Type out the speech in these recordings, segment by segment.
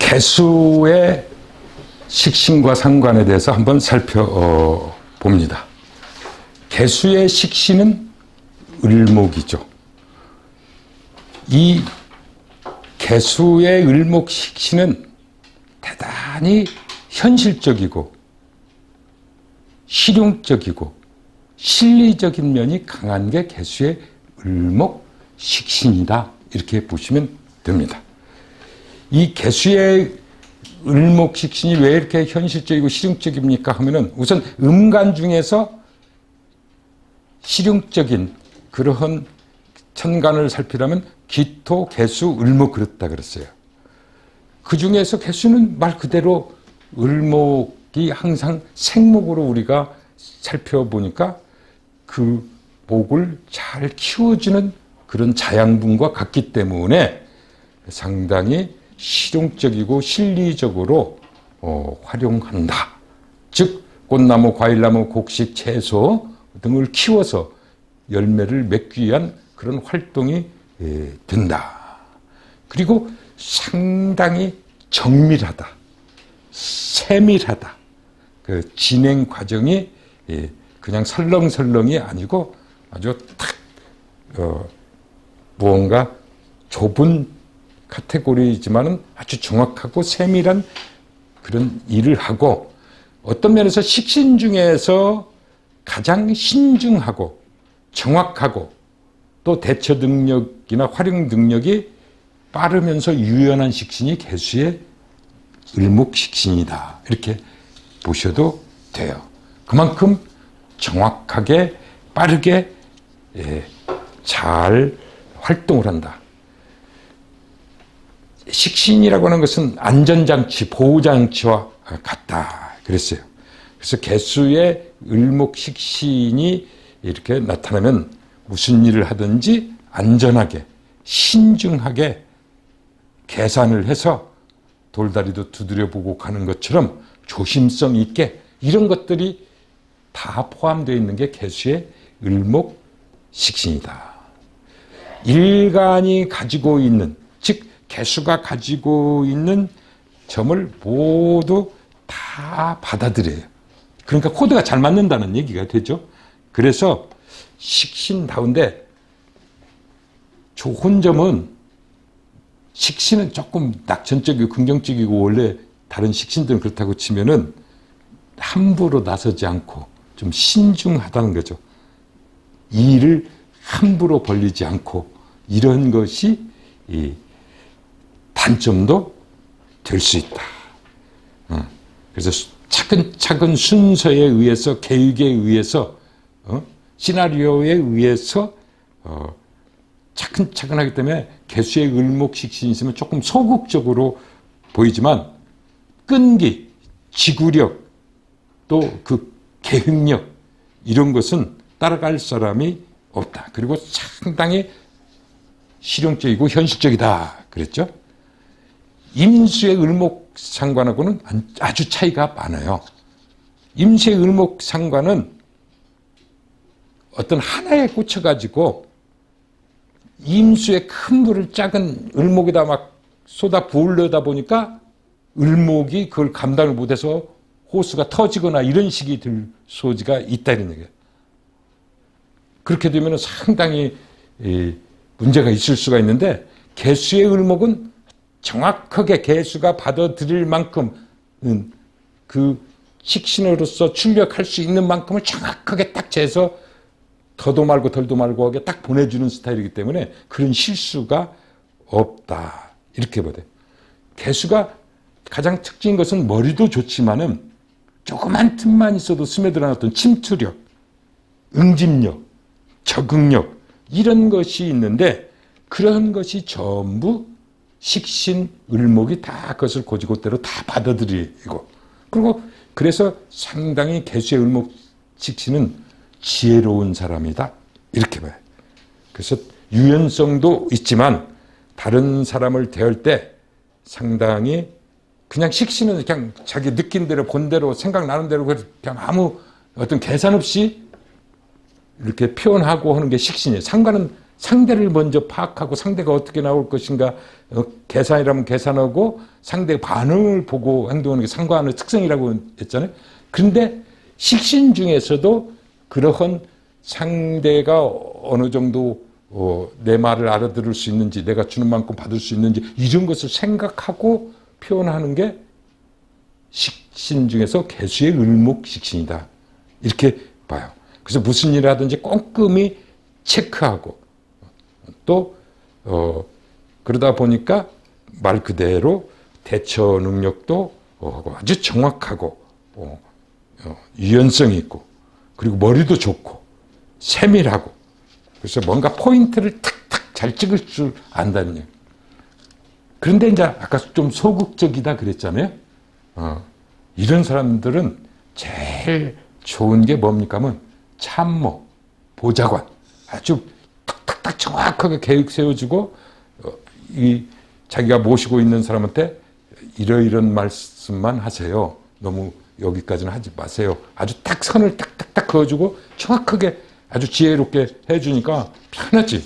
개수의 식신과 상관에 대해서 한번 살펴봅니다. 개수의 식신은 을목이죠. 이 개수의 을목 식신은 대단히 현실적이고 실용적이고 실리적인 면이 강한 게 개수의 을목 식신이다, 이렇게 보시면 됩니다. 이 개수의 을목 식신이 왜 이렇게 현실적이고 실용적입니까 하면은, 우선 음간 중에서 실용적인 그러한 천간을 살피려면 기토, 개수, 을목 그렇다 그랬어요. 그 중에서 개수는 말 그대로 을목이 항상 생목으로 우리가 살펴보니까 그 목을 잘 키워주는 그런 자양분과 같기 때문에 상당히 실용적이고 실리적으로 활용한다. 즉 꽃나무, 과일나무, 곡식, 채소 등을 키워서 열매를 맺기 위한 그런 활동이 된다. 그리고 상당히 정밀하다, 세밀하다. 그 진행 과정이 그냥 설렁설렁이 아니고 아주 탁 무언가 좁은 카테고리지만은 아주 정확하고 세밀한 그런 일을 하고, 어떤 면에서 식신 중에서 가장 신중하고 정확하고 또 대처 능력이나 활용 능력이 빠르면서 유연한 식신이 개수의 을목 식신이다, 이렇게 보셔도 돼요. 그만큼 정확하게 빠르게 잘 활동을 한다. 식신이라고 하는 것은 안전장치, 보호장치와 같다 그랬어요. 그래서 개수의 을목 식신이 이렇게 나타나면 무슨 일을 하든지 안전하게 신중하게 계산을 해서 돌다리도 두드려보고 가는 것처럼 조심성 있게, 이런 것들이 다 포함되어 있는 게 개수의 을목 식신이다. 일간이 가지고 있는, 즉 개수가 가지고 있는 점을 모두 다 받아들여요. 그러니까 코드가 잘 맞는다는 얘기가 되죠. 그래서 식신다운데 좋은 점은, 식신은 조금 낙천적이고 긍정적이고 원래 다른 식신들은 그렇다고 치면은 함부로 나서지 않고 좀 신중하다는 거죠. 일을 함부로 벌리지 않고, 이런 것이 이 단점도 될 수 있다. 그래서 차근차근 순서에 의해서, 계획에 의해서, 시나리오에 의해서 차근차근 하기 때문에 개수의 을목 식신이 있으면 조금 소극적으로 보이지만 끈기, 지구력, 또 그 계획력, 이런 것은 따라갈 사람이 없다. 그리고 상당히 실용적이고 현실적이다 그랬죠. 임수의 을목 상관하고는 아주 차이가 많아요. 임수의 을목 상관은 어떤 하나에 꽂혀가지고 임수의 큰 물을 작은 을목에다 막 쏟아 부으려다 보니까 을목이 그걸 감당을 못해서 호수가 터지거나 이런 식이 될 소지가 있다, 이런 얘기예요. 그렇게 되면 상당히 문제가 있을 수가 있는데, 개수의 을목은 정확하게 개수가 받아들일 만큼 그 식신으로서 출력할 수 있는 만큼을 정확하게 딱 재서 더도 말고 덜도 말고 하게 딱 보내주는 스타일이기 때문에 그런 실수가 없다, 이렇게 보세요. 개수가 가장 특징인 것은 머리도 좋지만은 조그만 틈만 있어도 스며들어가는 어떤 침투력, 응집력, 적응력, 이런 것이 있는데, 그런 것이 전부 식신 을목이 다 그것을 고지고대로 다 받아들이고, 그리고 그래서 상당히 개수의 을목 식신은 지혜로운 사람이다, 이렇게 봐요. 그래서 유연성도 있지만 다른 사람을 대할 때 상당히 그냥 식신은 그냥 자기 느낀 대로 본대로 생각나는 대로 그냥 아무 어떤 계산 없이 이렇게 표현하고 하는 게 식신이에요. 상관은 상대를 먼저 파악하고 상대가 어떻게 나올 것인가, 계산이라면 계산하고 상대의 반응을 보고 행동하는 게 상관의 특성이라고 했잖아요. 그런데 식신 중에서도 그러한 상대가 어느 정도 내 말을 알아들을 수 있는지, 내가 주는 만큼 받을 수 있는지, 이런 것을 생각하고 표현하는 게 식신 중에서 개수의 을목식신이다, 이렇게 봐요. 그래서 무슨 일을 하든지 꼼꼼히 체크하고, 또 그러다 보니까 말 그대로 대처 능력도 아주 정확하고 유연성이 있고, 그리고 머리도 좋고 세밀하고, 그래서 뭔가 포인트를 탁탁 잘 찍을 줄 안다는 얘기. 그런데 이제 아까 좀 소극적이다 그랬잖아요. 이런 사람들은 제일 좋은 게 뭡니까 하면 참모, 보좌관, 아주 탁탁탁 정확하게 계획 세워주고, 자기가 모시고 있는 사람한테 이런 말씀만 하세요, 너무 여기까지는 하지 마세요, 아주 딱 선을 딱딱딱 그어주고 정확하게 아주 지혜롭게 해주니까 편하지.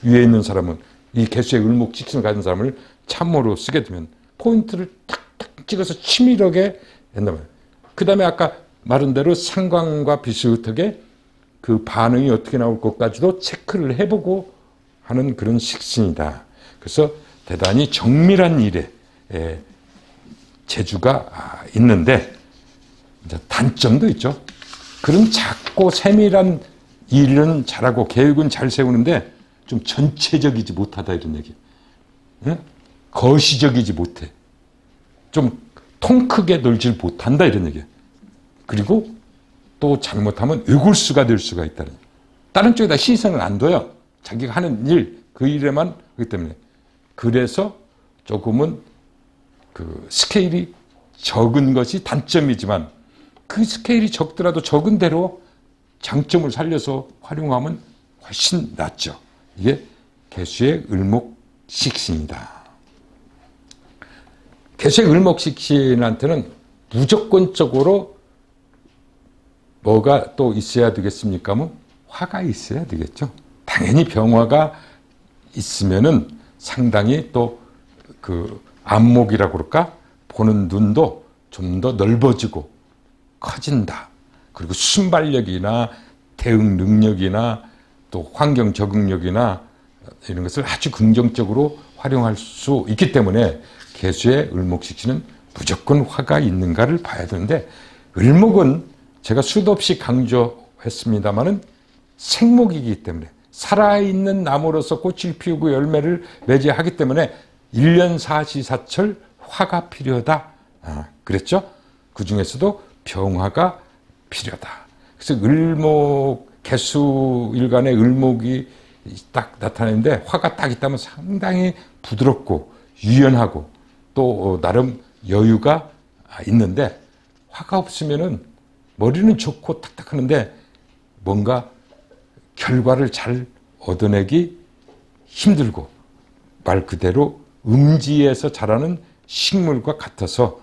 위에 있는 사람은, 이 개수의 을목식신을 가진 사람을 참모로 쓰게 되면 포인트를 탁탁 찍어서 치밀하게 한단 말이에요. 그 다음에 아까 말한 대로 상관과 비슷하게 그 반응이 어떻게 나올 것까지도 체크를 해보고 하는 그런 식신이다. 그래서 대단히 정밀한 일에 재주가 있는데, 이제 단점도 있죠. 그런 작고 세밀한 일은 잘하고 계획은 잘 세우는데 좀 전체적이지 못하다, 이런 얘기예요. 응? 거시적이지 못해. 좀 통 크게 놀질 못한다, 이런 얘기예요. 그리고 또 잘못하면 외골수가 될 수가 있다는 얘기예요. 다른 쪽에다 시선을 안 둬요. 자기가 하는 일, 그 일에만 그렇기 때문에. 그래서 조금은 그 스케일이 적은 것이 단점이지만, 그 스케일이 적더라도 적은 대로 장점을 살려서 활용하면 훨씬 낫죠. 이게 개수의 을목식신이다. 개수의 을목식신한테는 무조건적으로 뭐가 또 있어야 되겠습니까? 뭐 화가 있어야 되겠죠. 당연히 병화가 있으면은 상당히 또 그 안목이라고 그럴까? 보는 눈도 좀 더 넓어지고 커진다. 그리고 순발력이나 대응 능력이나 또 환경 적응력이나 이런 것을 아주 긍정적으로 활용할 수 있기 때문에 개수의 을목식신은 무조건 화가 있는가를 봐야 되는데, 을목은 제가 수도 없이 강조했습니다마는 생목이기 때문에, 살아있는 나무로서 꽃을 피우고 열매를 맺어야 하기 때문에 1년 사시사철 화가 필요하다 그랬죠. 그 중에서도 병화가 필요하다. 그래서 을목, 개수일간의 을목이 딱 나타나는데 화가 딱 있다면 상당히 부드럽고 유연하고 또 나름 여유가 있는데, 화가 없으면은 머리는 좋고 탁탁하는데 뭔가 결과를 잘 얻어내기 힘들고, 말 그대로 음지에서 자라는 식물과 같아서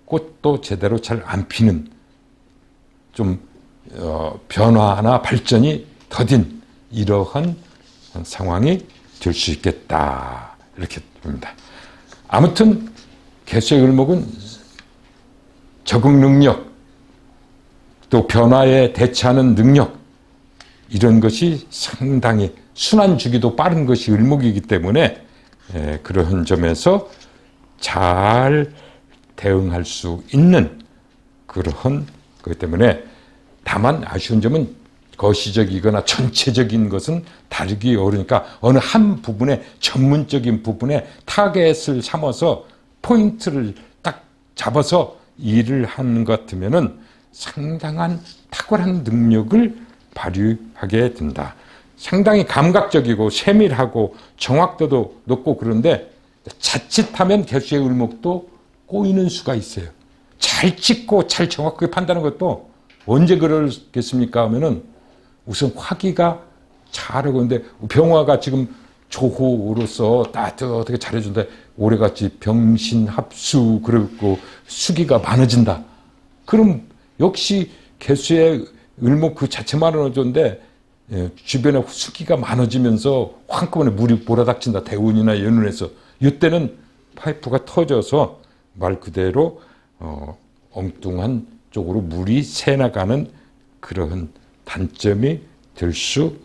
꽃도 제대로 잘 안 피는, 좀 변화나 발전이 더딘 이러한 상황이 될 수 있겠다, 이렇게 봅니다. 아무튼 개수의 을목은 적응 능력, 또 변화에 대처하는 능력, 이런 것이 상당히 순환 주기도 빠른 것이 을목이기 때문에 그런 점에서 잘 대응할 수 있는 그런 것 때문에, 다만 아쉬운 점은 거시적이거나 전체적인 것은 다루기 어려우니까 어느 한 부분에, 전문적인 부분에 타겟을 삼아서 포인트를 딱 잡아서 일을 하는 것 같으면은 상당한 탁월한 능력을 발휘하게 된다. 상당히 감각적이고 세밀하고 정확도도 높고, 그런데 자칫하면 개수의 을목도 꼬이는 수가 있어요. 잘 찍고 잘 정확하게 판단하는 것도 언제 그러겠습니까 하면은 우선 화기가 잘하고, 근데 병화가 지금 조호로서 어떻게 잘해준다, 올해같이 병신합수, 그리고 수기가 많아진다. 그럼 역시 개수의 을목 그 자체만으로 좋은데 주변에 습기가 많아지면서 한꺼번에 물이 몰아닥친다. 대운이나 연운에서. 이때는 파이프가 터져서 말 그대로 엉뚱한 쪽으로 물이 새나가는 그런 단점이 될 수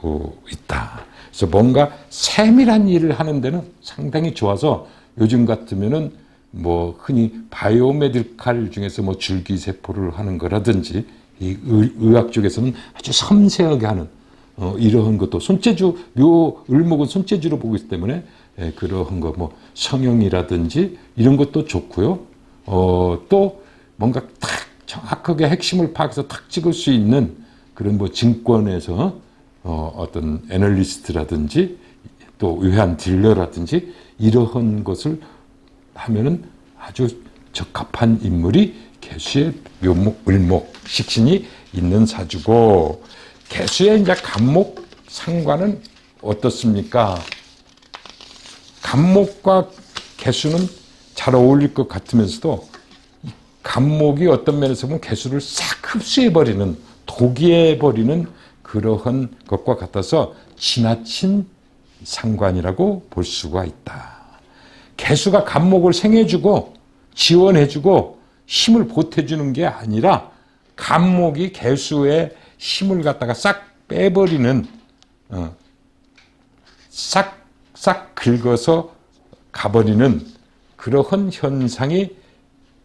있다. 그래서 뭔가 세밀한 일을 하는 데는 상당히 좋아서 요즘 같으면은 뭐 흔히 바이오메디칼 중에서 뭐 줄기세포를 하는 거라든지 이 의학 쪽에서는 아주 섬세하게 하는 이러한 것도 손재주, 요 을목은 손재주로 보고 있기 때문에 그러한 거 뭐 성형이라든지 이런 것도 좋고요. 또 뭔가 딱 정확하게 핵심을 파악해서 탁 찍을 수 있는 그런 뭐 증권에서 어떤 애널리스트라든지 또 외환 딜러라든지 이러한 것을 하면은 아주 적합한 인물이 개수의 묘목, 을목, 식신이 있는 사주고, 개수의 이제 간목 상관은 어떻습니까? 간목과 개수는 잘 어울릴 것 같으면서도 간목이 어떤 면에서 보면 개수를 싹 흡수해버리는, 독이해버리는 그러한 것과 같아서 지나친 상관이라고 볼 수가 있다. 개수가 간목을 생해주고 지원해주고 힘을 보태주는 게 아니라 간목이 개수의 힘을 갖다가 싹 빼버리는, 싹 긁어서 가버리는 그러한 현상이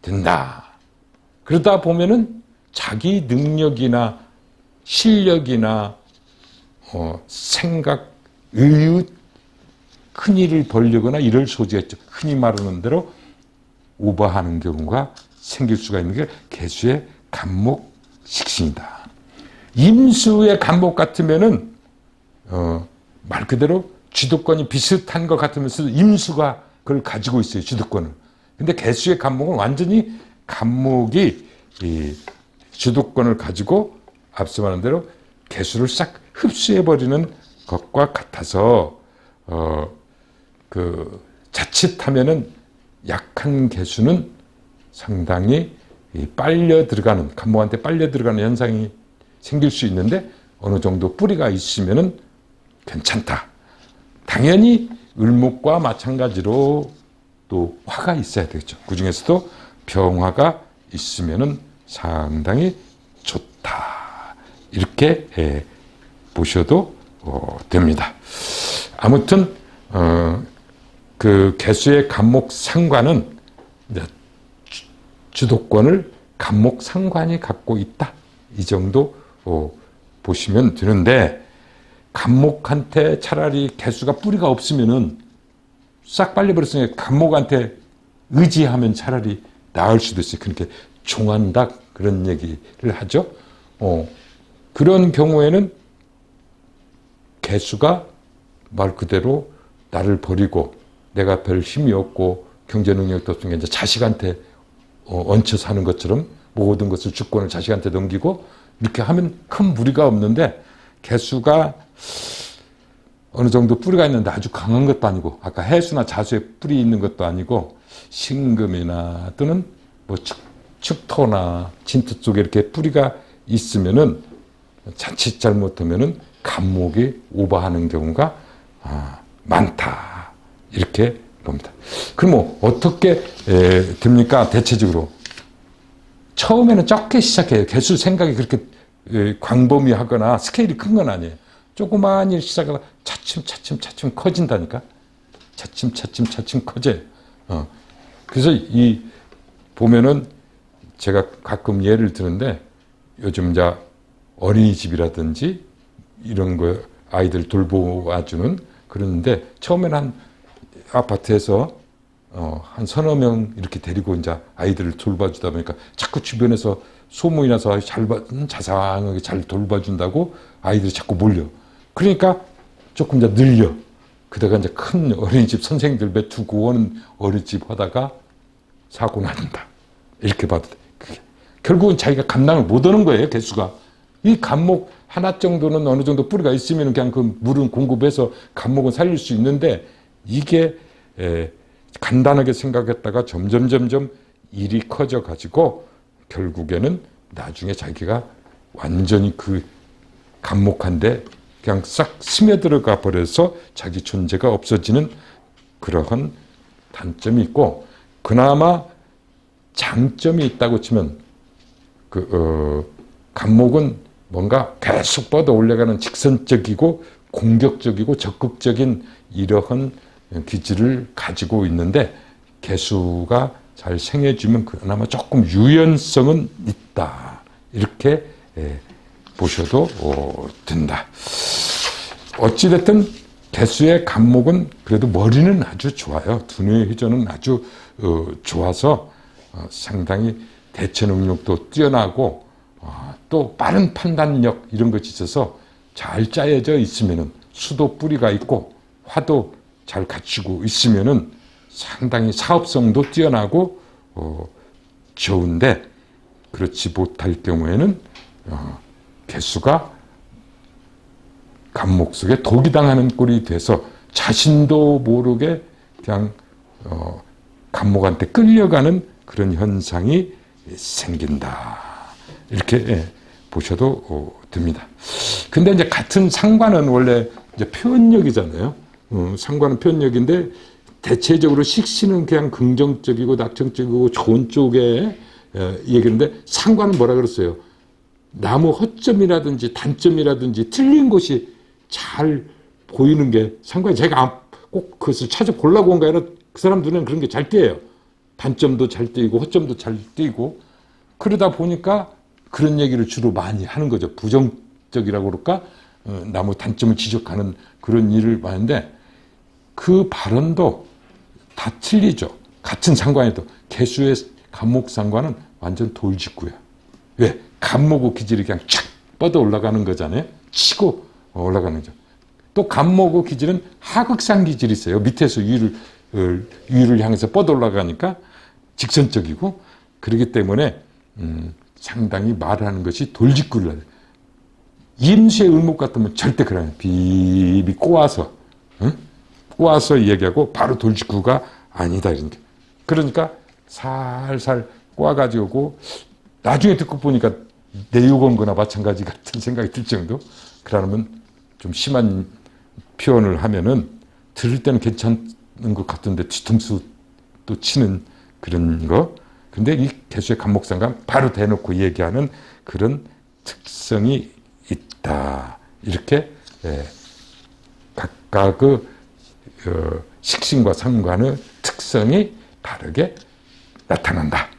된다. 그러다 보면은 자기 능력이나 실력이나 생각, 의의 큰 일을 벌려거나 이럴 소지가 있죠. 흔히 말하는 대로 오버하는 경우가 생길 수가 있는 게 개수의 간목 식신이다. 임수의 간목 같으면은 말 그대로 주도권이 비슷한 것 같으면서 임수가 그걸 가지고 있어요, 주도권을. 근데 개수의 간목은 완전히 간목이 이 주도권을 가지고 앞서 말한 대로 개수를 싹 흡수해버리는 것과 같아서 그 자칫하면은 약한 개수는 상당히 빨려 들어가는, 간목한테 빨려 들어가는 현상이 생길 수 있는데 어느 정도 뿌리가 있으면은 괜찮다. 당연히 을목과 마찬가지로 또 화가 있어야 되겠죠. 그 중에서도 병화가 있으면은 상당히 좋다. 이렇게 보셔도 됩니다. 아무튼 그 개수의 간목 상관은 이제 주도권을 간목 상관이 갖고 있다. 이 정도 보시면 되는데, 간목한테 차라리 개수가 뿌리가 없으면은 싹 빨려버렸으니까 간목한테 의지하면 차라리 나을 수도 있어요. 그렇게 종한다 그런 얘기를 하죠. 그런 경우에는 개수가 말 그대로 나를 버리고 내가 별 힘이 없고 경제 능력도 없으니까 이제 자식한테 얹혀 사는 것처럼 모든 것을 주권을 자식한테 넘기고 이렇게 하면 큰 무리가 없는데, 개수가 어느 정도 뿌리가 있는데 아주 강한 것도 아니고 아까 해수나 자수에 뿌리 있는 것도 아니고 신금이나 또는 뭐 축토나 진토 쪽에 이렇게 뿌리가 있으면은 자칫 잘못하면은 간목이 오버하는 경우가 많다. 이렇게 봅니다. 그럼 뭐 어떻게 됩니까? 대체적으로 처음에는 적게 시작해요. 개수 생각이 그렇게 광범위하거나 스케일이 큰 건 아니에요. 조그마한 일 시작하다가 차츰 커진다니까. 차츰 커져요. 그래서 이 보면은 제가 가끔 예를 드는데, 요즘 이제 어린이집이라든지 이런 거 아이들 돌보아주는 그러는데, 처음에는 한 아파트에서 한 서너 명 이렇게 데리고 이제 아이들을 돌봐주다 보니까 자꾸 주변에서 소문이 나서 자상하게 잘 돌봐준다고 아이들이 자꾸 몰려. 그러니까 조금 이제 늘려. 그다가 이제 큰 어린이집 선생님들 몇 두고 오는 어린이집 하다가 사고 난다. 이렇게 봐도 돼. 결국은 자기가 감당을 못 하는 거예요, 개수가. 이 간목 하나 정도는 어느 정도 뿌리가 있으면 그냥 그 물은 공급해서 간목은 살릴 수 있는데, 이게 간단하게 생각했다가 점점 일이 커져 가지고 결국에는 나중에 자기가 완전히 그 간목한데 그냥 싹 스며들어가 버려서 자기 존재가 없어지는 그러한 단점이 있고, 그나마 장점이 있다고 치면 간목은 뭔가 계속 뻗어 올라가는 직선적이고 공격적이고 적극적인 이러한 기질을 가지고 있는데, 개수가 잘 생겨지면 그나마 조금 유연성은 있다, 이렇게 보셔도 된다. 어찌됐든 개수의 간목은 그래도 머리는 아주 좋아요. 두뇌 회전은 아주 좋아서 상당히 대처 능력도 뛰어나고, 또 빠른 판단력 이런 것이 있어서 잘 짜여져 있으면은, 수도 뿌리가 있고 화도 잘 갖추고 있으면은 상당히 사업성도 뛰어나고 좋은데, 그렇지 못할 경우에는 개수가 간목 속에 독이 당하는 꼴이 돼서 자신도 모르게 그냥 간목한테 끌려가는 그런 현상이 생긴다, 이렇게 보셔도 됩니다. 근데 이제 같은 상관은 원래 이제 표현력이잖아요. 상관은 표현력인데, 대체적으로 식신은 그냥 긍정적이고 낙천적이고 좋은 쪽에 얘기하는데, 상관은 뭐라 그랬어요? 나무 허점이라든지 단점이라든지 틀린 것이 잘 보이는 게 상관이, 제가 꼭 그것을 찾아 보려고 온 게 아니라 그 사람 눈에는 그런 게 잘 띄어요. 단점도 잘 띄고 허점도 잘 띄고, 그러다 보니까 그런 얘기를 주로 많이 하는 거죠. 부정적이라고 그럴까? 나무 단점을 지적하는 그런 일을 많이 하는데, 그 발언도 다 틀리죠. 같은 상관에도. 개수의 간목 상관은 완전 돌직구야. 왜? 간목의 기질이 그냥 쫙 뻗어 올라가는 거잖아요. 치고 올라가는 거죠. 또 간목의 기질은 하극상 기질이 있어요. 밑에서 위를 향해서 뻗어 올라가니까 직선적이고, 그렇기 때문에 상당히 말하는 것이 돌직구를 해요. 임수의 을목 같으면 절대 그래요. 비비 꼬아서, 꼬아서 얘기하고 바로 돌직구가 아니다, 이런 게. 그러니까 살살 꼬아가지고 나중에 듣고 보니까 내유건 거나 마찬가지 같은 생각이 들 정도. 그러면 좀 심한 표현을 하면은 들을 때는 괜찮은 것 같은데 뒤통수 또 치는 그런 거. 근데 이 개수의 간목상관 바로 대놓고 얘기하는 그런 특성이 있다, 이렇게 각각의 식신과 상관의 특성이 다르게 나타난다.